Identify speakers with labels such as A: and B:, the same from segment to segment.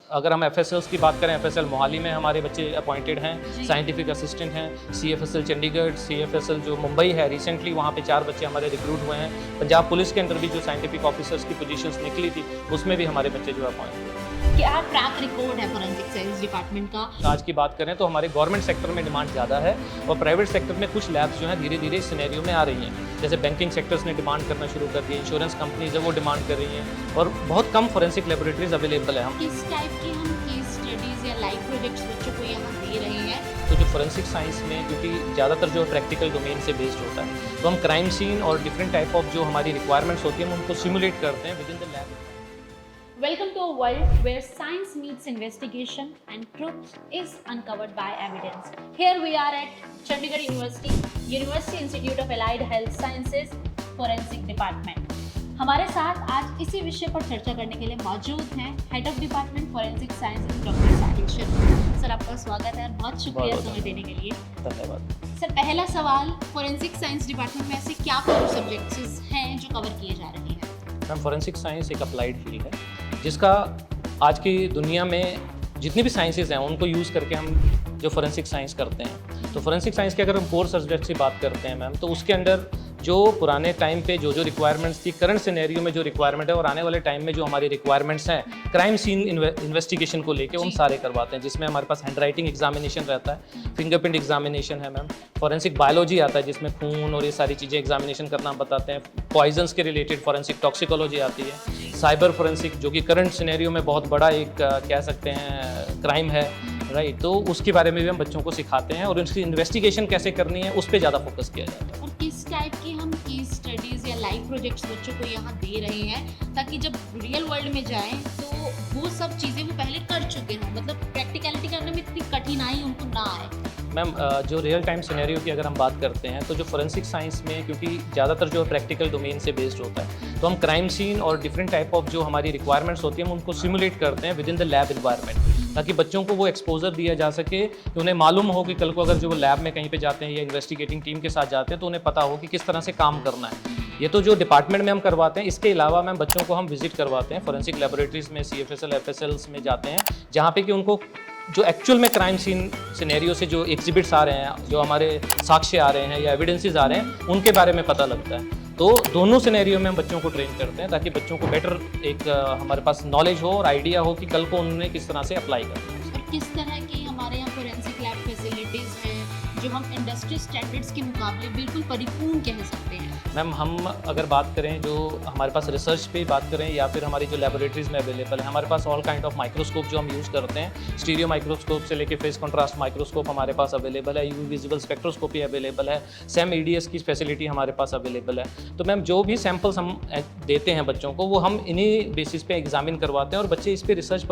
A: अगर हम एफएसएल्स की बात करें, एफएसएल मोहाली में हमारे बच्चे अपॉइंटेड हैं, साइंटिफिक असिस्टेंट हैं। सीएफएसएल चंडीगढ़, सीएफएसएल जो मुंबई है, रिसेंटली वहाँ पे 4 बच्चे हमारे रिक्रूट हुए हैं। पंजाब पुलिस के अंदर भी जो साइंटिफिक ऑफिसर्स की पोजीशंस निकली थी, उसमें भी हमारे बच्चे जो अपॉइंट हुए।
B: क्या ट्रैक रिकॉर्ड है फोरेंसिक साइंस डिपार्टमेंट का?
A: आज की बात करें तो हमारे गवर्नमेंट सेक्टर में डिमांड ज़्यादा है और प्राइवेट सेक्टर में कुछ लैब्स जो हैं धीरे धीरे इस सिनेरियो में आ रही हैं। जैसे बैंकिंग सेक्टर्स ने डिमांड करना शुरू कर दिया, इंश्योरेंस कंपनीज है वो डिमांड कर रही हैं और बहुत कम फोरेंसिक लेबोरेटरीज अवेलेबल है। हम
B: किस टाइप की हम केस स्टडीज या लाइव प्रोजेक्ट्स बच्चों को यहाँ दे रहे हैं?
A: तो जो फोरेंसिक साइंस में, क्योंकि ज़्यादातर जो प्रैक्टिकल डोमेन से बेस्ड होता है, तो हम क्राइम सीन और डिफरेंट टाइप ऑफ जो हमारी रिक्वायरमेंट्स होती हैं हम उनको सिमुलेट करते हैं with in the lab.
B: Welcome to a world where science meets investigation and truth is uncovered by evidence. Here we are at Chandigarh University Institute of Allied Health Sciences, Forensic Department. हमारे साथ आज इसी विषय पर चर्चा करने के लिए मौजूद हैं head of department forensic sciences doctor Sahil Sharma. Sir, आपका स्वागत है और बहुत शुक्रिया समय देने के लिए।
A: धन्यवाद।
B: सर, पहला सवाल, फॉरेंसिक साइंस डिपार्टमेंट में ऐसे क्या कोर सब्जेक्ट्स हैं जो कवर किए जा रहे हैं?
A: मैम, फॉरेंसिक साइंस एक अप्लाइड फील्ड है जिसका आज की दुनिया में जितनी भी साइंसेज हैं उनको यूज़ करके हम जो फोरेंसिक साइंस करते हैं। तो फोरेंसिक साइंस के अगर हम कोर सब्जेक्ट की बात करते हैं मैम, तो उसके अंदर जो पुराने टाइम पे जो रिक्वायरमेंट्स थी, करंट सिनेरियो में जो रिक्वायरमेंट है और आने वाले टाइम में जो हमारी रिक्वायरमेंट्स हैं क्राइम सीन इन्वेस्टिगेशन को लेके, उन सारे करवाते हैं। जिसमें हमारे पास हैंड राइटिंग एग्जामिनेशन रहता है, फिंगरप्रिंट एग्जामिनेशन है मैम, फॉरेंसिक बायोलॉजी आता है जिसमें खून और ये सारी चीज़ें एग्जामिनेशन करना बताते हैं, पॉइजन्स के रिलेटेड फॉरेंसिक टॉक्सिकोलॉजी आती है, साइबर फॉरेंसिक जो कि करंट सिनेरियो में बहुत बड़ा एक कह सकते हैं क्राइम है, राइट। तो उसके बारे में भी हम बच्चों को सिखाते हैं और उसकी इन्वेस्टिगेशन कैसे करनी है उस पर ज़्यादा फोकस किया जाता है।
B: और किस टाइप की हम केस स्टडीज या लाइव प्रोजेक्ट्स बच्चों को यहाँ दे रहे हैं ताकि जब रियल वर्ल्ड में जाएं तो वो सब चीज़ें वो पहले कर चुके हों, मतलब प्रैक्टिकलिटी करने में इतनी कठिनाई उनको ना आए?
A: मैम, जो रियल टाइम सिनेरियो की अगर हम बात करते हैं तो जो फोरेंसिक साइंस में, क्योंकि ज़्यादातर जो प्रैक्टिकल डोमेन से बेस्ड होता है, तो हम क्राइम सीन और डिफरेंट टाइप ऑफ जो हमारी रिक्वायरमेंट्स होती हैं हम उनको सिमुलेट करते हैं with in the lab environment, ताकि बच्चों को वो एक्सपोजर दिया जा सके कि उन्हें मालूम हो कि कल को अगर जो वो लैब में कहीं पे जाते हैं या इन्वेस्टिगेटिंग टीम के साथ जाते हैं तो उन्हें पता हो कि किस तरह से काम करना है। ये तो जो डिपार्टमेंट में हम करवाते हैं, इसके अलावा मैम बच्चों को हम विजिट करवाते हैं फोरेंसिक लेबोरेटरीज में, सीएफएसएल एफएसएल्स में जाते हैं, जहाँ पे कि उनको जो एक्चुअल में क्राइम सीन सिनेरियो से जो एग्जिबिट्स आ रहे हैं, जो हमारे साक्ष्य आ रहे हैं या एविडेंसेस आ रहे हैं, उनके बारे में पता लगता है। तो दोनों सिनेरियो में हम बच्चों को ट्रेन करते हैं ताकि बच्चों को बेटर एक हमारे पास नॉलेज हो और आइडिया हो कि कल को उन्होंने किस तरह से अप्लाई करना है।
B: और किस तरह की हमारे यहाँ फोरेंसिक लैब फैसिलिटीज़ हैं जो हम इंडस्ट्री स्टैंडर्ड्स के मुकाबले बिल्कुल परिपूर्ण कह सकते हैं?
A: मैम, हम अगर बात करें जो हमारे पास रिसर्च पे बात करें या फिर हमारी जो लेबोरेटरीज में अवेलेबल है, हमारे पास ऑल काइंड ऑफ माइक्रोस्कोप जो हम यूज़ करते हैं, स्टीरियो माइक्रोस्कोप से लेके फेस कॉन्ट्रास्ट माइक्रोस्कोप हमारे पास अवेलेबल है, यूवी विजिबल स्पेक्ट्रोस्कोपी अवेलेबल है, सेम ईडीएस की फैसिलिटी हमारे पास अवेलेबल है। तो मैम, जो भी सैम्पल्स हम देते हैं बच्चों को, वो हम इन्हीं बेसिस पे एग्जामिन करवाते हैं और बच्चे इस पर रिसर्च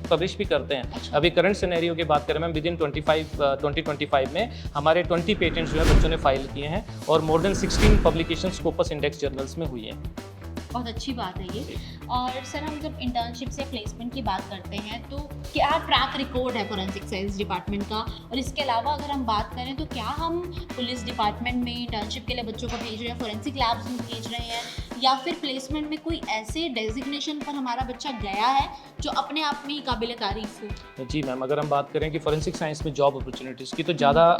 A: पब्लिश भी करते हैं। अभी करंट सिनेरियो की बात करें मैम, विद इन 2025 में हमारे 20 पेटेंट्स जो है बच्चों ने फाइल किए हैं और more than 16 publication Scopus index journals में हुई हैं।
B: बहुत अच्छी बात है ये। और सर, हम जब इंटर्नशिप से प्लेसमेंट की बात करते हैं तो क्या ट्रैक रिकॉर्ड है फोरेंसिक साइंस डिपार्टमेंट का? और इसके अलावा अगर हम बात करें तो क्या हम पुलिस डिपार्टमेंट में इंटर्नशिप के लिए बच्चों को भेज रहे हैं, फोरेंसिक लैब्स में भेज रहे हैं, या फिर प्लेसमेंट में कोई ऐसे डेजिग्नेशन पर हमारा बच्चा गया है जो अपने आप में ही काबिल तारीफ हो?
A: जी मैम, अगर हम बात करें कि फोरेंसिक साइंस में जॉब अपॉर्चुनिटीज़ की, तो ज़्यादा,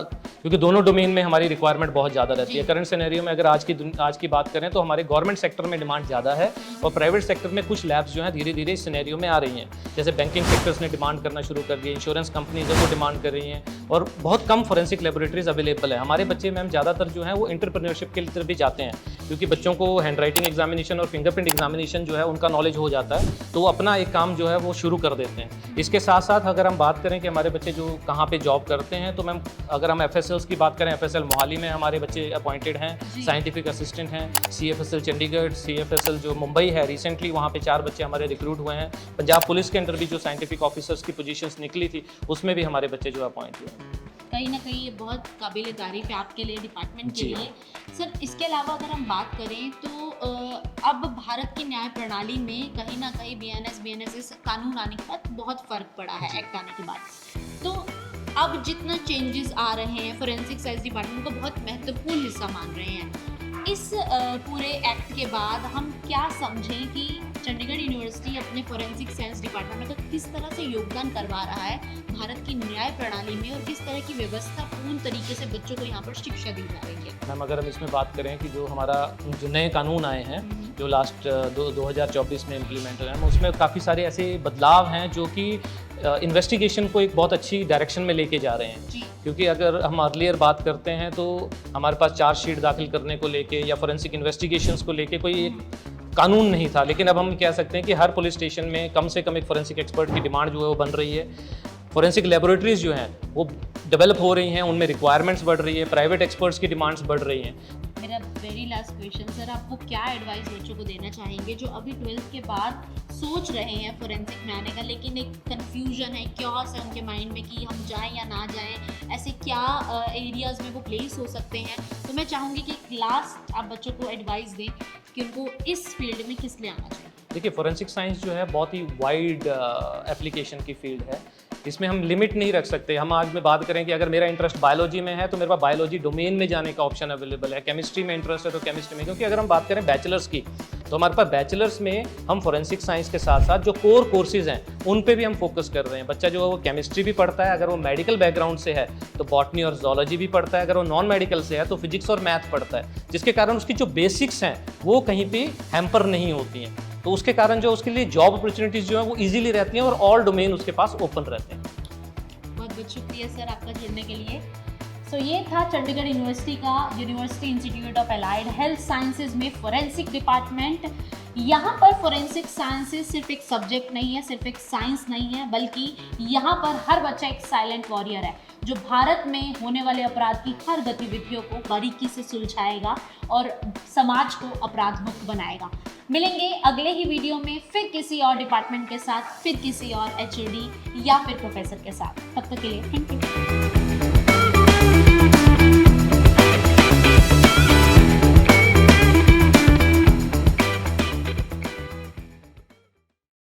A: क्योंकि दोनों डोमेन में हमारी रिक्वायरमेंट बहुत ज़्यादा रहती है। करंट सिनेरियो में अगर आज की बात करें तो हमारे गवर्नमेंट सेक्टर में डिमांड ज़्यादा है और प्राइवेट सेक्टर में कुछ लैब्स जो हैं धीरे धीरे इस सिनेरियो में आ रही हैं। जैसे बैंकिंग सेक्टर्स ने डिमांड करना शुरू कर दिया, इंश्योरेंस कंपनीज है वो डिमांड कर रही हैं और बहुत कम फोरेंसिक लेबोरेटरीज अवेलेबल है। हमारे बच्चे मैम ज़्यादातर जो हैं वो एंटरप्रेन्योरशिप के तरफ भी जाते हैं, क्योंकि बच्चों को हैंड राइटिंग एग्जामिनेशन और फिंगरप्रिंट एग्जामिनेशन जो है उनका नॉलेज हो जाता है, तो वो अपना एक काम जो है वो शुरू कर देते हैं। इसके साथ साथ अगर हम बात करें कि हमारे बच्चे जो कहाँ पे जॉब करते हैं, तो मैम अगर हम एफएसएल्स की बात करें, एफएसएल मोहाली में हमारे बच्चे अपॉइंटेड हैं, साइंटिफिक असिस्टेंट हैं। सीएफएसएल चंडीगढ़, सीएफएसएल जो मुंबई है, रिसेंटली वहाँ पे 4 बच्चे हमारे रिक्रूट हुए हैं। पंजाब पुलिस के अंदर भी जो साइंटिफिक ऑफिसर्स की पोजीशंस निकली थी, उसमें भी हमारे बच्चे जो अपॉइंट हुए हैं।
B: कहीं ना कहीं ये बहुत काबिल तारीफ है आपके लिए, डिपार्टमेंट के लिए। सर, इसके अलावा अगर हम बात करें तो अब भारत की न्याय प्रणाली में कहीं ना कहीं बीएनएस कानून आने के बाद बहुत फ़र्क पड़ा है, एक्ट आने के बाद। तो अब जितना चेंजेस आ रहे हैं, फोरेंसिक साइंस डिपार्टमेंट को बहुत महत्वपूर्ण हिस्सा मान रहे हैं। इस पूरे एक्ट के बाद हम क्या समझें कि चंडीगढ़ यूनिवर्सिटी अपने फोरेंसिक साइंस डिपार्टमेंट का किस तरह से योगदान करवा रहा है भारत की न्याय प्रणाली में और किस तरह की व्यवस्था पूर्ण तरीके से बच्चों को यहाँ पर शिक्षा दी जा रही है।
A: मैम अगर हम इसमें बात करें कि जो हमारा जो नए कानून आए हैं जो लास्ट 2024 में इम्प्लीमेंट हुए हैं उसमें काफ़ी सारे ऐसे बदलाव हैं जो कि इन्वेस्टिगेशन को एक बहुत अच्छी डायरेक्शन में लेके जा रहे हैं।
B: जी।
A: क्योंकि अगर हम अर्लियर बात करते हैं तो हमारे पास चार्जशीट दाखिल करने को लेके या फोरेंसिक इन्वेस्टिगेशंस को लेके कोई एक कानून नहीं था, लेकिन अब हम कह सकते हैं कि हर पुलिस स्टेशन में कम से कम एक फोरेंसिक एक्सपर्ट की डिमांड जो है वो बन रही है। फोरेंसिक लेबोरेटरीज जो हैं वो डेवलप हो रही हैं, उनमें रिक्वायरमेंट्स बढ़ रही है, प्राइवेट एक्सपर्ट्स की डिमांड्स बढ़ रही हैं।
B: मेरा वेरी लास्ट क्वेश्चन सर, आपको क्या एडवाइस बच्चों को देना चाहेंगे जो अभी 12th के बाद सोच रहे हैं फोरेंसिक में आने का, लेकिन एक कंफ्यूजन है, क्योस है उनके माइंड में कि हम जाएं या ना जाएं, ऐसे क्या एरियाज में वो प्लेस हो सकते हैं। तो मैं चाहूँगी कि लास्ट आप बच्चों को एडवाइस दें कि उनको इस फील्ड में किस लिए आना चाहिए।
A: देखिए फोरेंसिक साइंस जो है बहुत ही वाइड एप्लीकेशन की फील्ड है, इसमें हम लिमिट नहीं रख सकते। हम आज में बात करें कि अगर मेरा इंटरेस्ट बायोलॉजी में है तो मेरे पास बायोलॉजी डोमेन में जाने का ऑप्शन अवेलेबल है, केमिस्ट्री में इंटरेस्ट है तो केमिस्ट्री में, क्योंकि अगर हम बात करें बैचलर्स की तो हमारे पास बैचलर्स में हम फोरेंसिक साइंस के साथ साथ जो कोर कोर्सेज हैं उन पे भी हम फोकस कर रहे हैं। बच्चा जो है वो केमिस्ट्री भी पढ़ता है, अगर वो मेडिकल बैकग्राउंड से है तो बॉटनी और जोलॉजी भी पढ़ता है, अगर वो नॉन मेडिकल से है तो फिजिक्स और मैथ पढ़ता है, जिसके कारण उसकी जो बेसिक्स हैं वो कहीं पे हैम्पर नहीं होती हैं। तो उसके कारण जो उसके लिए जॉब अपॉर्चुनिटीज़ जो है वो ईजिली रहती हैं और ऑल डोमेन उसके पास ओपन रहते हैं।
B: बहुत बहुत शुक्रिया सर आपका जुड़ने के लिए। सो ये था चंडीगढ़ यूनिवर्सिटी का university institute of allied health sciences में फोरेंसिक डिपार्टमेंट। यहाँ पर फोरेंसिक साइंसेज सिर्फ एक सब्जेक्ट नहीं है, सिर्फ एक साइंस नहीं है, बल्कि यहाँ पर हर बच्चा एक साइलेंट वॉरियर है जो भारत में होने वाले अपराध की हर गतिविधियों को बारीकी से सुलझाएगा और समाज को अपराध मुक्त बनाएगा। मिलेंगे अगले ही वीडियो में फिर किसी और डिपार्टमेंट के साथ, फिर किसी और HOD या फिर प्रोफेसर के साथ। तब तक के लिए थैंक यू।